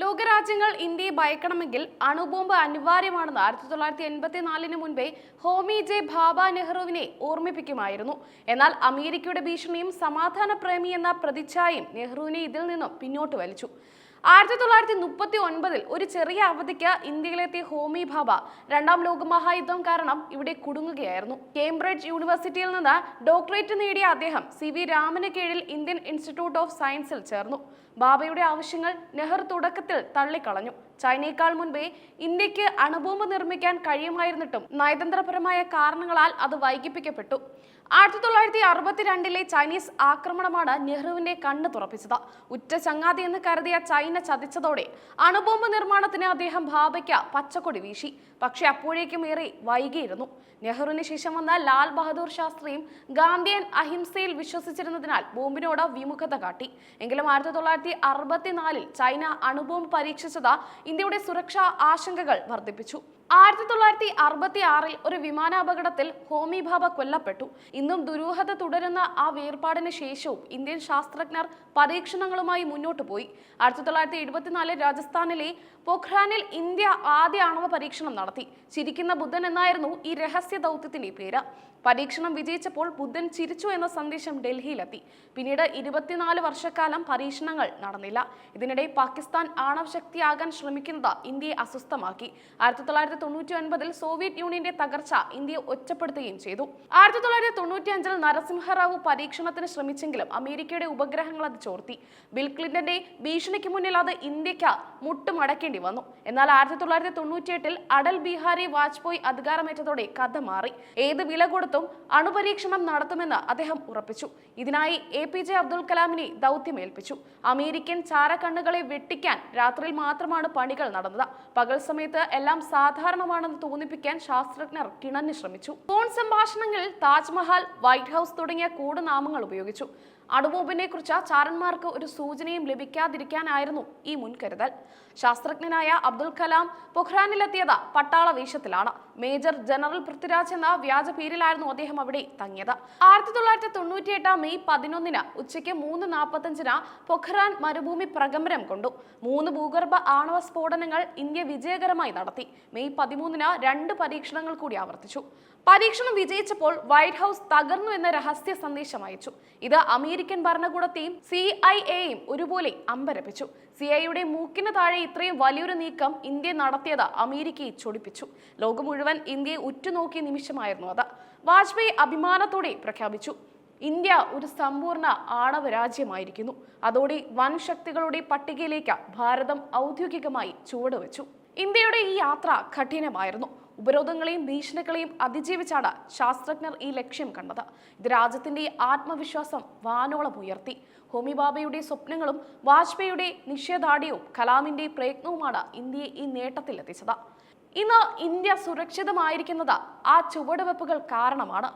ലോകരാജ്യങ്ങൾ ഇന്ത്യയെ ഭയക്കണമെങ്കിൽ അണുബോംബ് അനിവാര്യമാണെന്ന് 1984 മുൻപേ ഹോമി ജെ ഭാഭ നെഹ്റുവിനെ ഓർമ്മിപ്പിക്കുമായിരുന്നു. എന്നാൽ അമേരിക്കയുടെ ഭീഷണിയും സമാധാന പ്രേമി എന്ന പ്രതിച്ഛായയും നെഹ്റുവിനെ ഇതിൽ നിന്നും പിന്നോട്ട് വലിച്ചു. 1939 ഒരു ചെറിയ അവധിക്ക് ഇന്ത്യയിലെത്തിയ ഹോമി ഭാഭ രണ്ടാം ലോകമഹായുദ്ധം കാരണം ഇവിടെ കുടുങ്ങുകയായിരുന്നു. കേംബ്രിഡ്ജ് യൂണിവേഴ്സിറ്റിയിൽ നിന്ന് ഡോക്ടറേറ്റ് നേടിയ അദ്ദേഹം CV രാമന് കീഴിൽ ഇന്ത്യൻ ഇൻസ്റ്റിറ്റ്യൂട്ട് ഓഫ് സയൻസിൽ ചേർന്നു. ഭാഭയുടെ ആവശ്യങ്ങൾ നെഹ്റു തുടക്കത്തിൽ തള്ളിക്കളഞ്ഞു. ചൈനയേക്കാൾ മുൻപേ ഇന്ത്യക്ക് അണുബോംബ് നിർമ്മിക്കാൻ കഴിയുമായിരുന്നിട്ടും നയതന്ത്രപരമായ കാരണങ്ങളാൽ അത് വൈകിപ്പിക്കപ്പെട്ടു. 1962 ചൈനീസ് ആക്രമണമാണ് നെഹ്റുവിന്റെ കണ്ണ് തുറപ്പിച്ചത്. ഉറ്റ ചങ്ങാതി എന്ന് കരുതിയ ചൈന ചതിച്ചതോടെ അണുബോംബ് നിർമ്മാണത്തിന് അദ്ദേഹം ഭാഭയ്ക്ക് പച്ചക്കൊടി വീശി. പക്ഷെ അപ്പോഴേക്കും ഏറെ വൈകിയിരുന്നു. നെഹ്റുവിന് ശേഷം വന്ന ലാൽ ബഹദൂർ ശാസ്ത്രിയും ഗാന്ധിയൻ അഹിംസയിൽ വിശ്വസിച്ചിരുന്നതിനാൽ ബോംബിനോട് വിമുഖത കാട്ടി. എങ്കിലും 1964 ചൈന അണുബോംബ് പരീക്ഷിച്ചത് ഇന്ത്യയുടെ സുരക്ഷാ ആശങ്കകൾ വർദ്ധിപ്പിച്ചു. 1966 ഒരു വിമാനാപകടത്തിൽ ഹോമി ഭാഭ കൊല്ലപ്പെട്ടു. ഇന്നും ദുരൂഹത തുടരുന്ന ആ വേർപാടിന് ശേഷവും ഇന്ത്യൻ ശാസ്ത്രജ്ഞർ പരീക്ഷണങ്ങളുമായി മുന്നോട്ടു പോയി. 1974 രാജസ്ഥാനിലെ പോഖ്രാനിൽ ഇന്ത്യ ആദ്യ ആണവ പരീക്ഷണം നടത്തി. ചിരിക്കുന്ന ബുദ്ധൻ എന്നായിരുന്നു ഈ രഹസ്യ ദൗത്യത്തിന്റെ പേര്. പരീക്ഷണം വിജയിച്ചപ്പോൾ ബുദ്ധൻ ചിരിച്ചു എന്ന സന്ദേശം ഡൽഹിയിലെത്തി. പിന്നീട് 24 വർഷക്കാലം പരീക്ഷണങ്ങൾ നടന്നില്ല. ഇതിനിടെ പാകിസ്ഥാൻ ആണവശക്തിയാകാൻ ശ്രമിക്കുന്നത് ഇന്ത്യയെ അസ്വസ്ഥമാക്കി. 1999 സോവിയറ്റ് യൂണിയന്റെ തകർച്ച ഇന്ത്യയെ ഒറ്റപ്പെടുത്തുകയും ചെയ്തു. 1995 നരസിംഹറാവു പരീക്ഷണത്തിന് ശ്രമിച്ചെങ്കിലും അമേരിക്കയുടെ ഉപഗ്രഹങ്ങൾ അത് ചോർത്തി. ബിൽ ക്ലിന്റന്റെ ഭീഷണിക്ക് മുന്നിൽ അത് ഇന്ത്യക്ക് മുട്ടുമടക്കേണ്ടി വന്നു. എന്നാൽ 1998 അടൽ ബിഹാരി വാജ്പേയി അധികാരമേറ്റതോടെ കഥ മാറി. ഏത് വില കൊടുത്തും അണുപരീക്ഷണം നടത്തുമെന്ന് അദ്ദേഹം ഉറപ്പിച്ചു. ഇതിനായി APJ അബ്ദുൽ കലാമിനെ ദൗത്യമേൽപ്പിച്ചു. അമേരിക്കൻ ചാരക്കണ്ണുകളെ വെട്ടിക്കാൻ രാത്രിയിൽ മാത്രമാണ് പണികൾ നടന്നത്. പകൽ സമയത്ത് എല്ലാം സാധാരണമാണെന്ന് തോന്നിപ്പിക്കാൻ ശാസ്ത്രജ്ഞർ കിണഞ്ഞു ശ്രമിച്ചു. ഫോൺ സംഭാഷണങ്ങളിൽ താജ്മഹൽ, വൈറ്റ് ഹൗസ് തുടങ്ങിയ കൂടുനാമങ്ങൾ ഉപയോഗിച്ചു. അണുബോംബിനെ കുറിച്ച് ചാരന്മാർക്ക് ഒരു സൂചനയും ലഭിക്കാതിരിക്കാനായിരുന്നു ഈ മുൻകരുതൽ. ശാസ്ത്രജ്ഞനായ അബ്ദുൽ കലാം പൊഖ്രാനിലെത്തിയത് പട്ടാള വേഷത്തിലാണ്. മേജർ ജനറൽ പൃഥ്വിരാജ് എന്ന വ്യാജ പേരിലായിരുന്നു അദ്ദേഹം അവിടെ തങ്ങിയത്. 1998 മെയ് 11 ഉച്ചയ്ക്ക് 3:45 പൊഖ്രാൻ മരുഭൂമി പ്രകമ്പനം കൊണ്ടു. 3 ഭൂഗർഭ ആണവ സ്ഫോടനങ്ങൾ ഇന്ത്യ വിജയകരമായി നടത്തി. മെയ് 13 2 പരീക്ഷണങ്ങൾ കൂടി ആവർത്തിച്ചു. പരീക്ഷണം വിജയിച്ചപ്പോൾ വൈറ്റ് ഹൗസ് തകർന്നു എന്ന രഹസ്യ സന്ദേശം അയച്ചു. ഇത് അമേരിക്കൻ ഭരണകൂടത്തെയും CIA ഒരുപോലെ അമ്പരപ്പിച്ചു. CIA മൂക്കിന് താഴെ ഇത്രയും വലിയൊരു നീക്കം ഇന്ത്യ നടത്തിയത് അമേരിക്കയെ ചൊടിപ്പിച്ചു. ലോകം മുഴുവൻ ഇന്ത്യയെ ഉറ്റുനോക്കിയ നിമിഷമായിരുന്നു അത്. വാജ്പേയി അഭിമാനത്തോടെ പ്രഖ്യാപിച്ചു, ഇന്ത്യ ഒരു സമ്പൂർണ്ണ ആണവ രാജ്യമായിരിക്കുന്നു. അതോടെ വൻ ശക്തികളുടെ പട്ടികയിലേക്ക് ഭാരതം ഔദ്യോഗികമായി ചുവടുവെച്ചു. ഇന്ത്യയുടെ ഈ യാത്ര കഠിനമായിരുന്നു. ഉപരോധങ്ങളെയും ഭീഷണികളെയും അതിജീവിച്ചാണ് ശാസ്ത്രജ്ഞർ ഈ ലക്ഷ്യം കണ്ടത്. ഇത് രാജ്യത്തിന്റെ ആത്മവിശ്വാസം വാനോളം ഉയർത്തി. ഹോമി ഭാഭയുടെ സ്വപ്നങ്ങളും വാജ്പേയിയുടെ നിശ്ചയദാർഢ്യവും കലാമിന്റെ പ്രയത്നവുമാണ് ഇന്ത്യയെ ഈ നേട്ടത്തിലെത്തിച്ചത്. ഇന്ന് ഇന്ത്യ സുരക്ഷിതമായിരിക്കുന്നത് ആ ചുവടുവെപ്പുകൾ കാരണമാണ്.